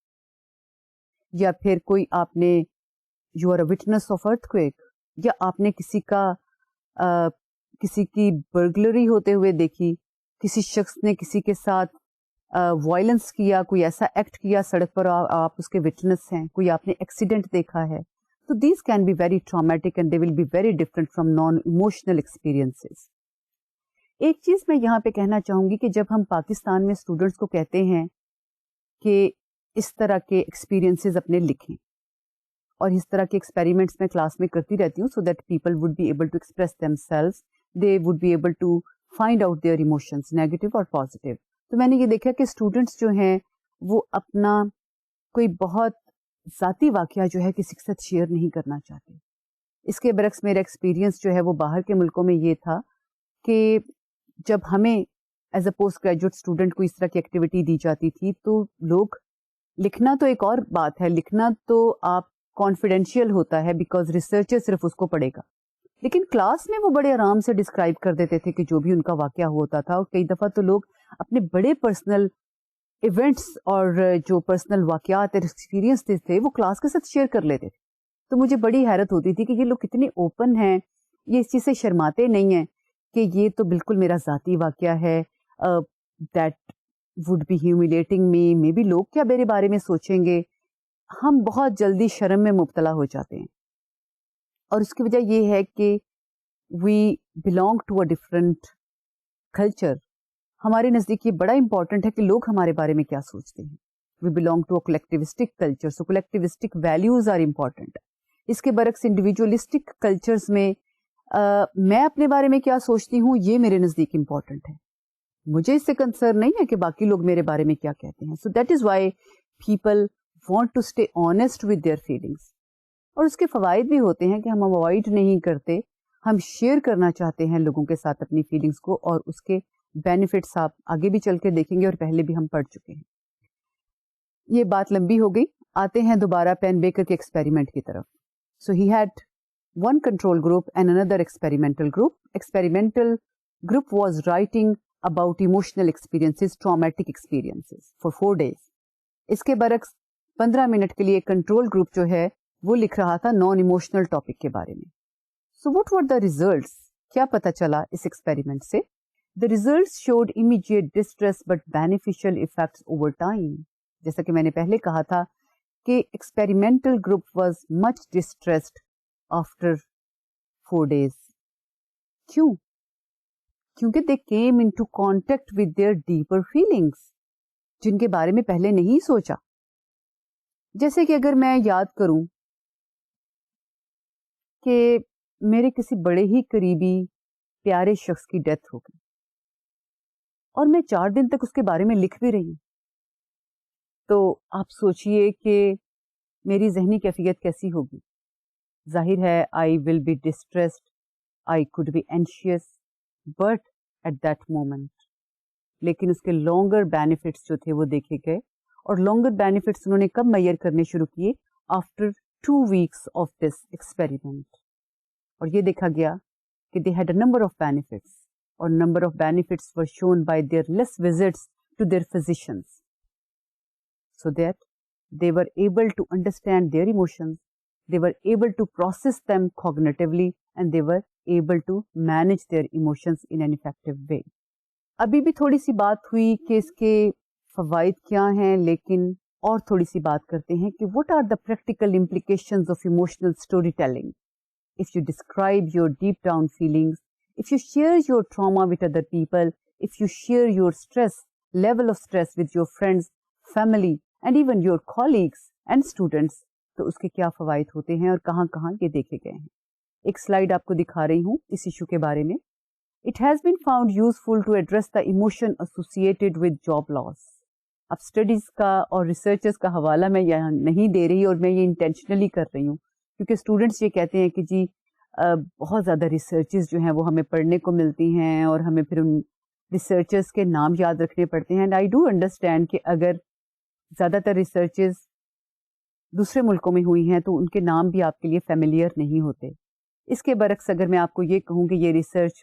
یا پھر کوئی آپ نے you are a witness of earthquake, یا آپ نے کسی کا کسی کی برگلری ہوتے ہوئے دیکھی, کسی شخص نے کسی کے ساتھ وائلنس کیا, کوئی ایسا ایکٹ کیا سڑک پر, آپ اس کے وٹنس ہیں, کوئی آپ نے ایکسیڈنٹ دیکھا ہے, تو these can be very traumatic and they will be very different from non emotional experiences. ایک چیز میں یہاں پہ کہنا چاہوں گی کہ جب ہم پاکستان میں اسٹوڈنٹس کو کہتے ہیں کہ اس طرح کے ایکسپیرئنسز اپنے لکھیں, اور اس طرح کے ایکسپیریمنٹس میں کلاس میں کرتی رہتی ہوں so that people would be able to express themselves, they would be able to find out their emotions, negative اور پازیٹیو. تو میں نے یہ دیکھا کہ اسٹوڈنٹس جو ہیں وہ اپنا کوئی بہت ذاتی واقعہ جو ہے کسی کے ساتھ شیئر نہیں کرنا چاہتے. اس کے برعکس میرا ایکسپیرئنس جو ہے وہ باہر کے ملکوں میں یہ تھا کہ جب ہمیں as a post graduate student کو اس طرح کی ایکٹیویٹی دی جاتی تھی تو لوگ, لکھنا تو ایک اور بات ہے, لکھنا تو آپ کانفیڈینشیل ہوتا ہے بیکاز ریسرچر صرف اس کو پڑھے گا, لیکن کلاس میں وہ بڑے آرام سے ڈسکرائب کر دیتے تھے کہ جو بھی ان کا واقعہ ہوتا تھا. اور کئی دفعہ تو لوگ اپنے بڑے پرسنل ایونٹس اور جو پرسنل واقعات اور ایکسپیرینس تھے وہ کلاس کے ساتھ شیئر کر لیتے تھے. تو مجھے بڑی حیرت ہوتی تھی کہ یہ لوگ کتنے اوپن ہیں, یہ اس چیز سے شرماتے نہیں ہیں کہ یہ تو بالکل میرا ذاتی واقعہ ہے, that would be humiliating me, maybe لوگ کیا میرے بارے میں سوچیں گے. ہم بہت جلدی شرم میں مبتلا ہو جاتے ہیں, اور اس کی وجہ یہ ہے کہ we belong to a different culture. ہمارے نزدیک یہ بڑا امپورٹنٹ ہے کہ لوگ ہمارے بارے میں کیا سوچتے ہیں. We belong to a collectivistic culture, so collectivistic values are important. اس کے برعکس انڈیویجولسٹک کلچرز میں میں اپنے بارے میں کیا سوچتی ہوں یہ میرے نزدیک امپورٹنٹ ہے, مجھے اس سے کنسرن نہیں ہے کہ باقی لوگ میرے بارے میں کیا کہتے ہیں. So that is why people want to stay honest with their feelings. اور اس کے فوائد بھی ہوتے ہیں کہ ہم اوائڈ نہیں کرتے, ہم شیئر کرنا چاہتے ہیں لوگوں کے ساتھ اپنی فیلنگس کو, اور اس کے بینیفٹس آپ آگے بھی چل کے دیکھیں گے اور پہلے بھی ہم پڑھ چکے ہیں. یہ بات لمبی ہو گئی, آتے ہیں دوبارہ پین بیکر کے ایکسپیریمنٹ کی طرف. So he had one control group and another experimental group. Experimental group was writing about emotional experiences, traumatic experiences for 4 days. اس کے برعکس 15 منٹ کے لیے کنٹرول گروپ جو ہے وہ لکھ رہا تھا نان ایموشنل ٹاپک کے بارے میں. So what were the results, کیا پتا چلا اس ایکسپیریمنٹ سے؟ The results showed immediate distress but beneficial effects over time. جیسا کہ میں نے پہلے کہا تھا کہ experimental group was much distressed after 4 days. کیوں؟ کیونکہ they came into contact with their deeper feelings, جن کے بارے میں پہلے نہیں سوچا. جیسے کہ اگر میں یاد کروں کہ میرے کسی بڑے ہی قریبی پیارے شخص کی ڈیتھ ہو گئی اور میں 4 دن تک اس کے بارے میں لکھ بھی رہی ہوں, تو آپ سوچئے کہ میری ذہنی کیفیت کیسی ہوگی. ظاہر ہے I will be distressed, I could be anxious, but at that moment. لیکن اس کے لانگر بینیفٹس جو تھے وہ دیکھے گئے, اور لانگر بینیفٹس انہوں نے کب میئر کرنے شروع کیے؟ After 2 weeks of this experiment. اور یہ دیکھا گیا کہ they had a number of benefits, اور number of benefits were shown by their less visits to their physicians, so that they were able to understand their emotions, they were able to process them cognitively, and they were able to manage their emotions in an effective way. ابھی بھی تھوڑی سی بات ہوئی کہ اس کے فوائد کیا ہیں, لیکن اور تھوڑی سی بات کرتے ہیں کہ what are the practical implications of emotional storytelling. If you describe your deep down feelings, if you share your trauma with other people, if you share your level of stress with your friends, family, and even your colleagues and students, تو اس کے کیا فوائد ہوتے ہیں اور کہاں کہاں یہ دیکھے گئے ہیں. ایک سلائیڈ آپ کو دکھا رہی ہوں اس ایشو کے بارے میں. It has been found useful to address the emotion associated with job loss. اب اسٹڈیز کا اور ریسرچرز کا حوالہ میں یہاں نہیں دے رہی, اور میں یہ انٹینشنلی کر رہی ہوں کیونکہ اسٹوڈینٹس یہ کہتے ہیں کہ جی بہت زیادہ ریسرچز جو ہیں وہ ہمیں پڑھنے کو ملتی ہیں اور ہمیں پھر ان ریسرچرز کے نام یاد رکھنے پڑتے ہیں. اینڈ آئی ڈو انڈرسٹینڈ کہ اگر زیادہ تر ریسرچز دوسرے ملکوں میں ہوئی ہیں تو ان کے نام بھی آپ کے لیے فیملیئر نہیں ہوتے. اس کے برعکس اگر میں آپ کو یہ کہوں کہ یہ ریسرچ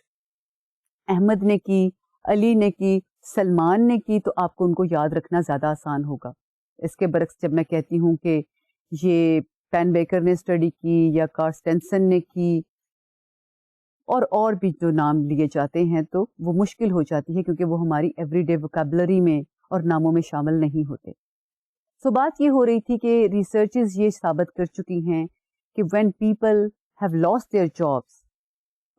احمد نے کی, علی نے کی, سلمان نے کی, تو آپ کو ان کو یاد رکھنا زیادہ آسان ہوگا. اس کے برعکس جب میں کہتی ہوں کہ یہ پین بیکر نے اسٹڈی کی یا کارسٹینسن نے کی, اور بھی جو نام لیے جاتے ہیں تو وہ مشکل ہو جاتی ہے کیونکہ وہ ہماری ایوری ڈے وکیبلری میں اور ناموں میں شامل نہیں ہوتے. سو بات یہ ہو رہی تھی کہ ریسرچز یہ ثابت کر چکی ہیں کہ when people have lost their jobs,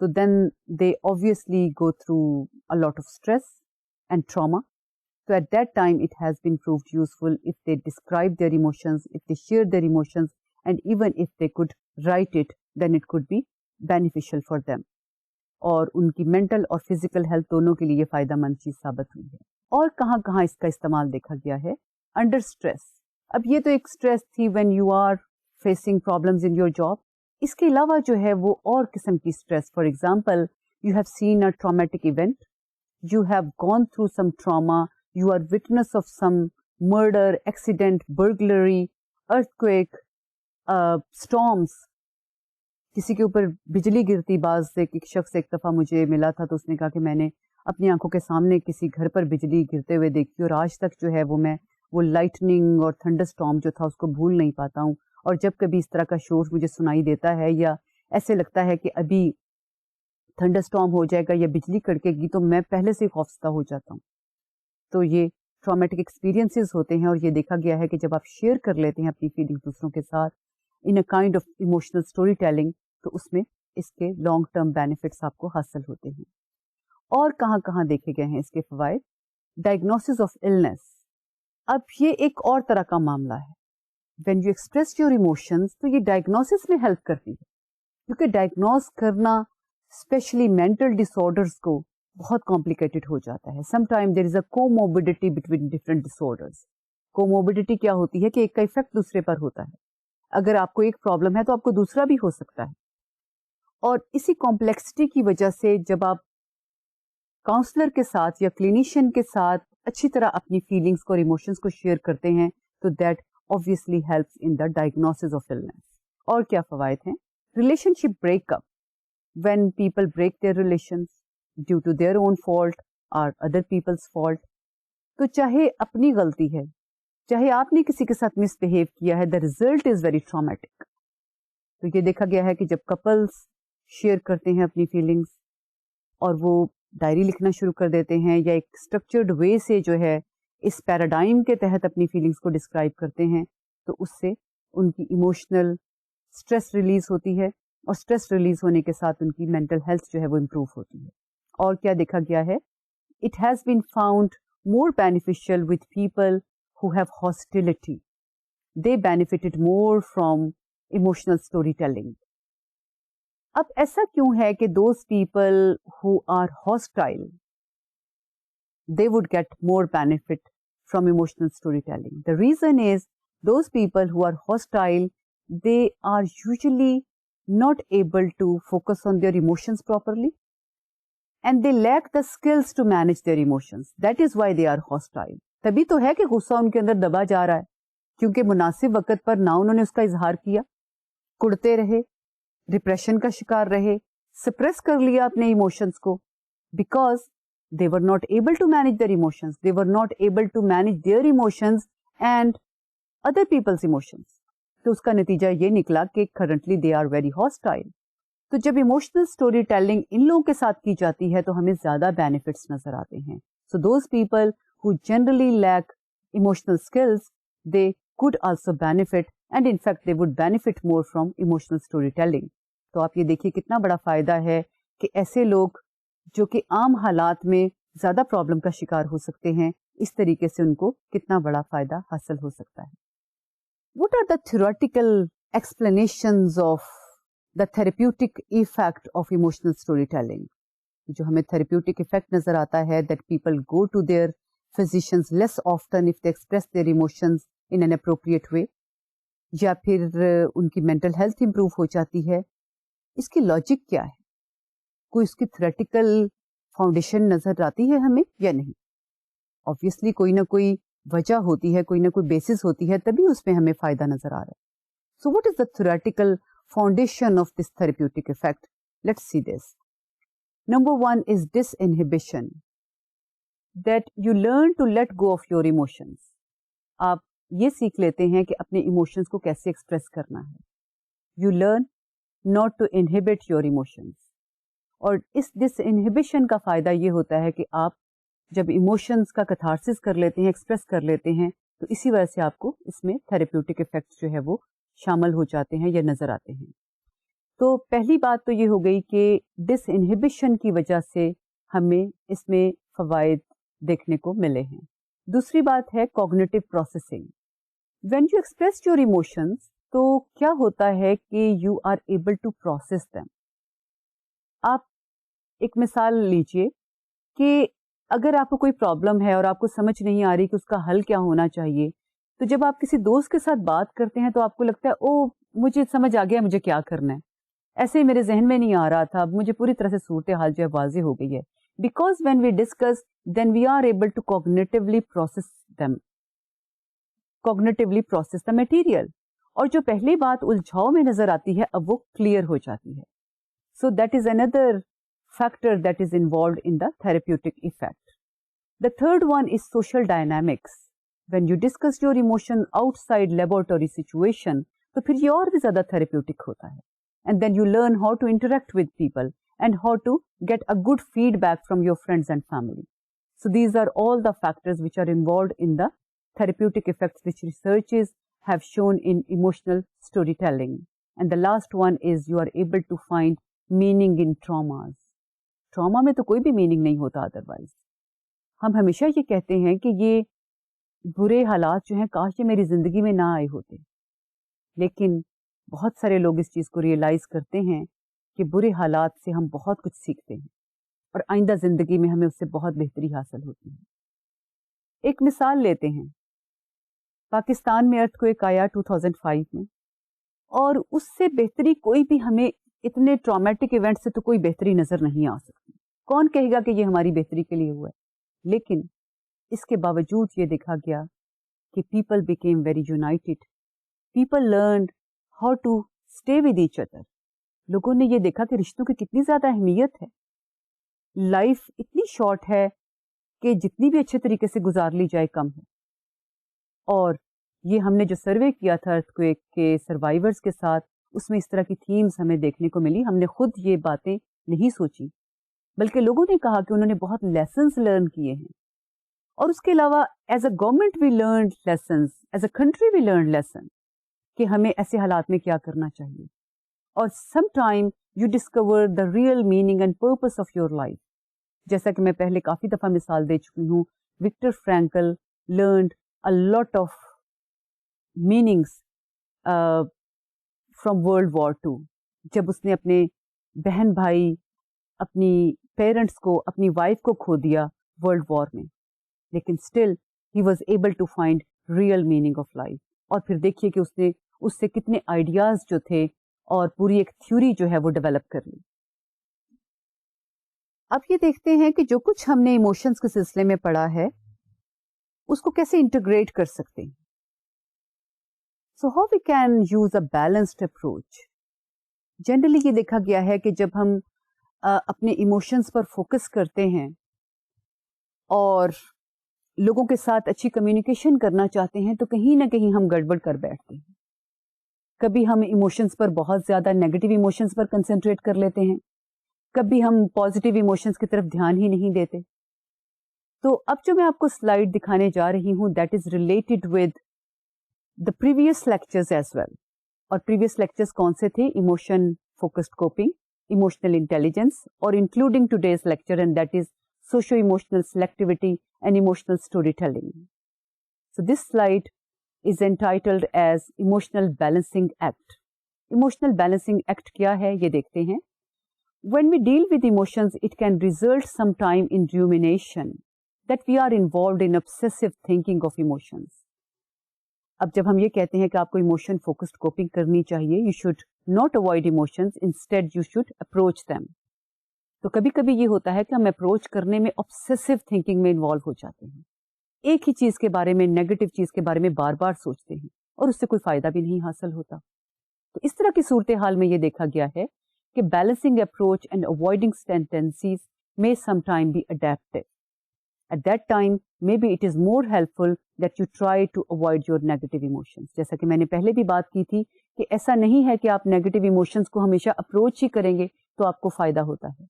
so then they obviously go through a lot of stress and trauma. So at that time, it has been proved useful if they describe their emotions, if they share their emotions, and even if they could write it, then it could be beneficial for them. اور ان کی mental اور physical health دونوں کے لیے یہ فائدہ مند چیز ثابت ہوئی ہے. اور کہاں کہاں اس کا استعمال دیکھا گیا ہے؟ Under stress. اب یہ تو ایک اسٹریس تھی when you are facing problems in your job. اس کے علاوہ جو ہے وہ اور قسم کی stress. For example you have seen a traumatic event, you have gone through some trauma, you are witness of some murder, accident, burglary, earthquake, storms, کسی کے اوپر بجلی گرتی. بعض ایک شخص ایک دفعہ مجھے ملا تھا تو اس نے کہا کہ میں نے اپنی آنکھوں کے سامنے کسی گھر پر بجلی گرتے ہوئے دیکھی اور آج تک جو ہے میں وہ لائٹننگ اور تھنڈر اسٹارم جو تھا اس کو بھول نہیں پاتا ہوں. اور جب کبھی اس طرح کا شور مجھے سنائی دیتا ہے یا ایسے لگتا ہے کہ ابھی تھنڈر اسٹارم ہو جائے گا یا بجلی کڑکے گی تو میں پہلے سے خوفزدہ ہو جاتا ہوں. تو یہ ٹرامیٹک ایکسپیرینسز ہوتے ہیں اور یہ دیکھا گیا ہے کہ جب آپ شیئر کر لیتے ہیں اپنی فیلنگ دوسروں کے ساتھ in a kind of emotional story telling تو اس میں اس کے لانگ ٹرم بینیفٹس آپ کو حاصل ہوتے ہیں. اور کہاں کہاں دیکھے گئے ہیں اس کے فوائد؟ Diagnosis of illness. اب یہ ایک اور طرح کا معاملہ ہے. When you express your emotions تو یہ ڈائگنوسس میں ہیلپ کرتی ہے کیونکہ ڈائگنوز کرنا اسپیشلی مینٹل ڈس آرڈرز کو بہت کمپلیکیٹڈ ہو جاتا ہے. Some time there is a comorbidity between different disorders. Comorbidity کیا ہوتی ہے کہ ایک کا افیکٹ دوسرے پر ہوتا ہے. اگر آپ کو ایک پرابلم ہے تو آپ کو دوسرا بھی ہو سکتا ہے. اور اسی کمپلیکسٹی کی وجہ سے جب آپ کاؤنسلر کے ساتھ یا کلینیشین کے ساتھ اچھی طرح اپنی فیلنگس کو اور ایموشنس کو شیئر کرتے ہیں تو that obviously helps in the diagnosis of illness. اور کیا فوائد ہیں؟ Relationship break up. When people break their relations due to their own fault or other people's fault, تو چاہے اپنی غلطی ہے, چاہے آپ نے کسی کے ساتھ مس بہیو کیا ہے, the result is very traumatic. تو یہ دیکھا گیا ہے کہ جب کپلز شیئر کرتے ہیں اپنی فیلنگس اور وہ ڈائری لکھنا شروع کر دیتے ہیں یا ایک اسٹرکچرڈ وے سے جو ہے اس پیراڈائم کے تحت اپنی فیلنگس کو ڈسکرائب کرتے ہیں تو اس سے ان کی ایموشنل اسٹریس ریلیز ہوتی ہے اور اسٹریس ریلیز ہونے کے ساتھ ان کی مینٹل ہیلتھ جو ہے وہ امپروو ہوتی ہے. اور کیا دیکھا گیا ہے؟ It has been found more beneficial with people who have hostility. They benefited more from emotional story telling. اب ایسا کیوں ہے کہ those people who are hostile they would get more benefit from emotional storytelling? The reason is those people who are hostile, they are usually not able to focus on their emotions properly and they lack the skills to manage their emotions. That is why they are hostile. تبھی تو ہے کہ غصہ ان کے اندر دبا جا رہا ہے کیونکہ مناسب وقت پر نہ انہوں نے اس کا اظہار کیا, کڑتے رہے, ڈپریشن کا شکار رہے, سپریس کر لیا اپنے ایموشنس کو because they were not able to manage their emotions. They were not able to manage their emotions and other people's emotions. تو اس کا نتیجہ یہ نکلا کہ currently they are very hostile. تو جب emotional story telling ان لوگوں کے ساتھ کی جاتی ہے تو ہمیں زیادہ benefits نظر آتے ہیں. So those people who generally lack emotional skills, they could also benefit and in fact they would benefit more from emotional story telling. تو آپ یہ دیکھیے کتنا بڑا فائدہ ہے کہ ایسے لوگ جو کہ عام حالات میں زیادہ پرابلم کا شکار ہو سکتے ہیں اس طریقے سے ان کو کتنا بڑا فائدہ حاصل ہو سکتا ہے. What are the theoretical explanations of the therapeutic effect of emotional storytelling? جو ہمیں therapeutic effect نظر آتا ہے that people go to their physicians less often if they express their emotions in an appropriate way, یا پھر ان کی mental health improve ہو جاتی ہے. اس کی لاجک کیا ہے؟ کوئی اس کی تھیوریٹیکل فاؤنڈیشن نظر آتی ہے ہمیں یا نہیں؟ آبویسلی کوئی نہ کوئی وجہ ہوتی ہے, کوئی نہ کوئی بیسس ہوتی ہے, تبھی اس میں ہمیں فائدہ نظر آ رہا ہے. So what is the theoretical foundation of this therapeutic effect? Let's see this. Number 1 is disinhibition, that you learn to let go of your emotions. آپ یہ سیکھ لیتے ہیں کہ اپنے ایموشنس کو کیسے ایکسپریس کرنا ہے. You learn not to inhibit your emotions. اور اس ڈس انہیبیشن کا فائدہ یہ ہوتا ہے کہ آپ جب ایموشنز کا کتھارسس کر لیتے ہیں، ایکسپریس کر لیتے ہیں، تو اسی وجہ سے آپ کو اس میں تھراپیوٹک ایفیکٹس جو ہے وہ شامل ہو جاتے ہیں یا نظر آتے ہیں. تو پہلی بات تو یہ ہو گئی کہ ڈس انہیبیشن کی وجہ سے ہمیں اس میں فوائد دیکھنے کو ملے ہیں. دوسری بات ہے cognitive processing. When you express your emotions تو کیا ہوتا ہے کہ you are able to process them. آپ ایک مثال لیجئے کہ اگر آپ کو کوئی پرابلم ہے اور آپ کو سمجھ نہیں آ رہی کہ اس کا حل کیا ہونا چاہیے، تو جب آپ کسی دوست کے ساتھ بات کرتے ہیں تو آپ کو لگتا ہے او مجھے سمجھ آ گیا مجھے کیا کرنا ہے، ایسے ہی میرے ذہن میں نہیں آ رہا تھا، اب مجھے پوری طرح سے صورتحال جو ہے واضح ہو گئی ہے. Because when we discuss then we are able to cognitively process the material. اور جو پہلی بات الجھاؤ میں نظر آتی ہے اب وہ کلیئر ہو جاتی ہے. سو that is another factor that is involved in the therapeutic effect. The third one is social dynamics. When you discuss your emotion outside laboratory situation, تو پھر یہ اور بھی زیادہ therapeutic ہوتا ہے. And then you learn how to interact with people and how to get a good feedback from your friends and family. So these are all the factors which are involved in the therapeutic effects which researchers have shown in emotional storytelling. And the last one is you are able to find meaning in traumas. Trauma میں تو کوئی بھی meaning نہیں ہوتا otherwise. ہم ہمیشہ یہ کہتے ہیں کہ یہ برے حالات جو ہیں کاش یہ میری زندگی میں نہ آئے ہوتے، لیکن بہت سارے لوگ اس چیز کو ریئلائز کرتے ہیں کہ برے حالات سے ہم بہت کچھ سیکھتے ہیں اور آئندہ زندگی میں ہمیں اس سے بہت بہتری حاصل ہوتی ہے. ایک مثال لیتے ہیں، پاکستان میں ارتھکویک آیا 2005 میں، اور اس سے بہتری کوئی بھی ہمیں اتنے ٹرامیٹک ایونٹ سے تو کوئی بہتری نظر نہیں آ سکتی. کون کہے گا کہ یہ ہماری بہتری کے لیے ہوا ہے؟ لیکن اس کے باوجود یہ دیکھا گیا کہ people became very united. People learned how to stay with each other. لوگوں نے یہ دیکھا کہ رشتوں کی کتنی زیادہ اہمیت ہے. لائف اتنی شارٹ ہے کہ جتنی بھی اچھے طریقے سے گزار لی جائے کم ہے. اور یہ ہم نے جو سروے کیا تھا ارتھکویک کے سروائیورز کے ساتھ، اس میں اس طرح کی تھیمز ہمیں دیکھنے کو ملی. ہم نے خود یہ باتیں نہیں سوچی، بلکہ لوگوں نے کہا کہ انہوں نے بہت لیسنز لرن کیے ہیں. اور اس کے علاوہ as a government we learned lessons, as a country we learned lesson کہ ہمیں ایسے حالات میں کیا کرنا چاہیے. اور some time you discover the real meaning and purpose of your life. جیسا کہ میں پہلے کافی دفعہ مثال دے چکی ہوں، Viktor Frankl learned a lot of meanings from World War II. جب اس نے اپنے بہن بھائی، اپنی پیرنٹس کو، اپنی وائف کو کھو دیا ورلڈ وار میں، لیکن still he was able to find real meaning of life. اور پھر دیکھیے کہ اس نے اس سے کتنے آئیڈیاز جو تھے اور پوری ایک تھیوری جو ہے وہ ڈیولپ کر لی. اب یہ دیکھتے ہیں کہ جو کچھ ہم نے ایموشنز کے سلسلے میں پڑھا ہے اس کو کیسے انٹیگریٹ کر سکتے ہیں. So how we can use a balanced approach. Generally یہ دیکھا گیا ہے کہ جب ہم اپنے ایموشنز پر فوکس کرتے ہیں اور لوگوں کے ساتھ اچھی کمیونیکیشن کرنا چاہتے ہیں تو کہیں نہ کہیں ہم گڑبڑ کر بیٹھتے ہیں. کبھی ہم ایموشنز پر بہت زیادہ نیگیٹو ایموشنز پر کنسنٹریٹ کر لیتے ہیں، کبھی ہم پازیٹیو ایموشنز کی طرف دھیان ہی نہیں دیتے. تو اب جو میں آپ کو سلائیڈ دکھانے جا رہی ہوں that is related with the previous lectures as well. اور پریویس لیکچرز کون سے تھے؟ Emotion focused coping, emotional intelligence, اور including today's lecture and that is socio emotional selectivity and emotional story telling. So this slide is entitled as Emotional Balancing Act. Emotional Balancing Act کیا ہے یہ دیکھتے ہیں. When we deal with emotions, it can result sometime in rumination that we are involved in obsessive thinking of emotions. اب جب ہم یہ کہتے ہیں کہ آپ کو ایموشن فوکسڈ کوپنگ کرنی چاہیے، you should not avoid emotions, instead you should approach them. تو کبھی کبھی یہ ہوتا ہے کہ ہم اپروچ کرنے میں obsessive thinking میں انوالو ہو جاتے ہیں، ایک ہی چیز کے بارے میں، نیگیٹو چیز کے بارے میں بار بار سوچتے ہیں اور اس سے کوئی فائدہ بھی نہیں حاصل ہوتا. تو اس طرح کی صورتحال میں یہ دیکھا گیا ہے کہ balancing approach and avoiding tendencies may sometime be adaptive. At that time, maybe it is more helpful that you try to avoid your negative emotions. جیسا کہ میں نے پہلے بھی بات کی تھی کہ ایسا نہیں ہے کہ آپ نیگیٹو ایموشنز کو ہمیشہ اپروچ ہی کریں گے تو آپ کو فائدہ ہوتا ہے.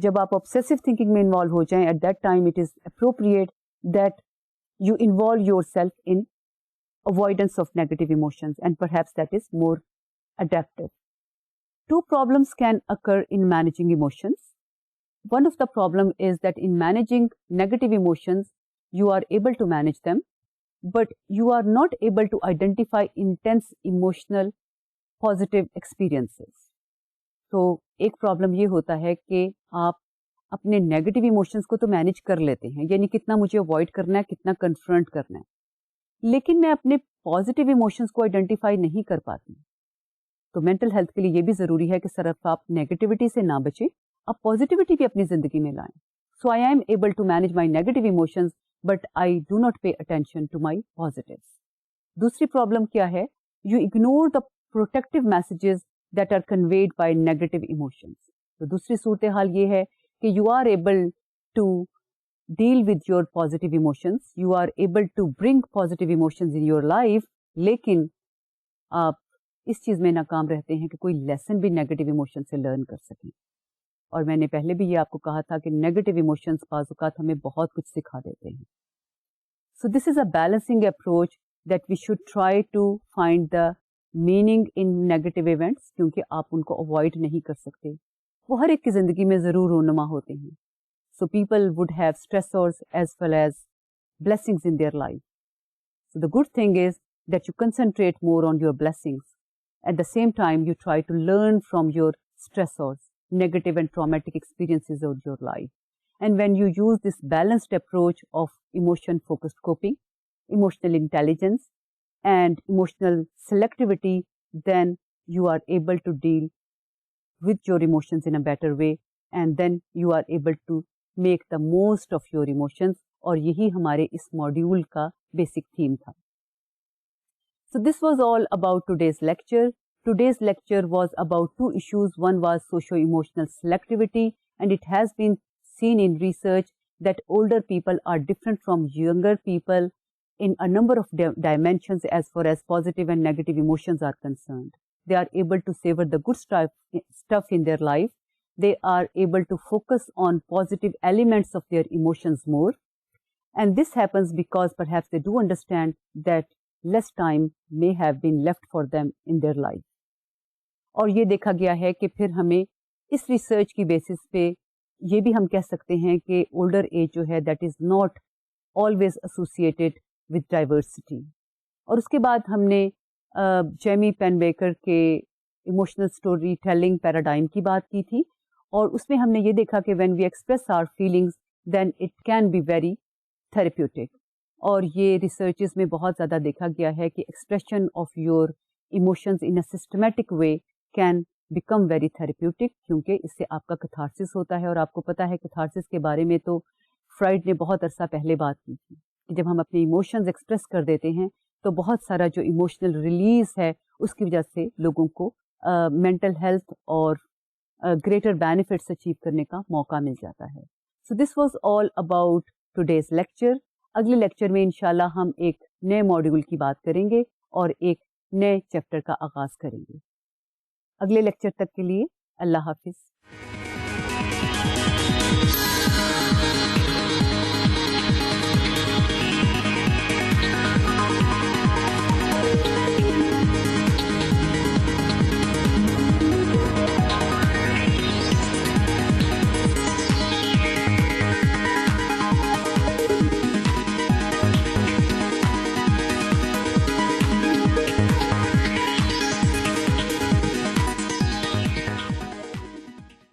جب آپ obsessive thinking میں انوالو ہو جائیں, at that time it is appropriate that you involve yourself in avoidance of negative emotions, and perhaps that is more adaptive. Two problems can occur in managing emotions. One of the problem is that in managing negative emotions, you are able to manage them, but you are not able to identify intense emotional positive experiences. تو ایک problem یہ ہوتا ہے کہ آپ اپنے negative emotions کو تو مینیج کر لیتے ہیں, یعنی کتنا مجھے اوائڈ کرنا ہے, کتنا کنفرنٹ کرنا ہے, لیکن میں اپنے پازیٹیو ایموشنس کو آئیڈینٹیفائی نہیں کر پاتی. تو مینٹل ہیلتھ کے لیے یہ بھی ضروری ہے کہ صرف آپ نیگیٹیوٹی سے نہ بچیں, آپ پازیٹیوٹی بھی اپنی زندگی میں لائیں. So I am able to manage my negative emotions but I do not pay attention to my positives. دوسری پرابلم کیا ہے, you ignore the protective messages that are conveyed by negative emotions. تو دوسری صورتحال یہ ہے کہ you are able to deal with your positive emotions, you are able to bring positive emotions in your life, لیکن آپ اس چیز میں ناکام رہتے ہیں کہ کوئی لیسن بھی نیگیٹو ایموشن سے لرن کر سکیں. اور میں نے پہلے بھی یہ آپ کو کہا تھا کہ نیگیٹو ایموشنز بعض اوقات ہمیں بہت کچھ سکھا دیتے ہیں. So this is a balancing approach that we should try to find the meaning in negative events, کیونکہ آپ ان کو اوائڈ نہیں کر سکتے, وہ ہر ایک کی زندگی میں ضرور رونما ہوتے ہیں. So people would have stressors as well as blessings in their life. So the good thing is that you concentrate more on your blessings. At the same time, you try to learn from your stressors, negative and traumatic experiences of your life. And when you use this balanced approach of emotion-focused coping, emotional intelligence, and emotional selectivity, then you are able to deal with your emotions in a better way, and then you are able to make the most of your emotions. اور یہی ہمارے اس module کا basic theme تھا. So this was all about today's lecture. Today's lecture was about two issues. One was socio-emotional selectivity, and it has been seen in research that older people are different from younger people in a number of dimensions as far as positive and negative emotions are concerned. They are able to savor the good stuff in their life. They are able to focus on positive elements of their emotions more. And this happens because perhaps they do understand that less time may have been left for them in their life. اور یہ دیکھا گیا ہے کہ پھر ہمیں اس research کی basis پہ یہ بھی ہم کہہ سکتے ہیں کہ اولڈر ایج جو ہے that is not always associated with diversity. اور اس کے بعد ہم نے جیمی پین بیکر کے ایموشنل اسٹوری ٹیلنگ پیراڈائم کی بات کی تھی, اور اس میں ہم نے یہ دیکھا کہ when we express our feelings then it can be very therapeutic. اور یہ ریسرچز میں بہت زیادہ دیکھا گیا ہے کہ expression of your emotions in a systematic way can become very therapeutic, کیونکہ اس سے آپ کا کتھارسس ہوتا ہے. اور آپ کو پتہ ہے کتھارسس کے بارے میں تو فرائڈ نے بہت عرصہ پہلے بات کی تھی کہ جب ہم اپنے ایموشنز ایکسپریس کر دیتے ہیں تو بہت سارا جو ایموشنل ریلیز ہے اس کی وجہ سے لوگوں کو مینٹل ہیلتھ اور گریٹر بینیفٹس اچیو کرنے کا موقع مل جاتا ہے. So this was all about today's lecture. اگلے لیکچر میں انشاءاللہ ہم ایک نئے ماڈیول کی بات کریں گے اور ایک نئے چیپٹر کا آغاز کریں گے. اگلے لیکچر تک کے لیے اللہ حافظ.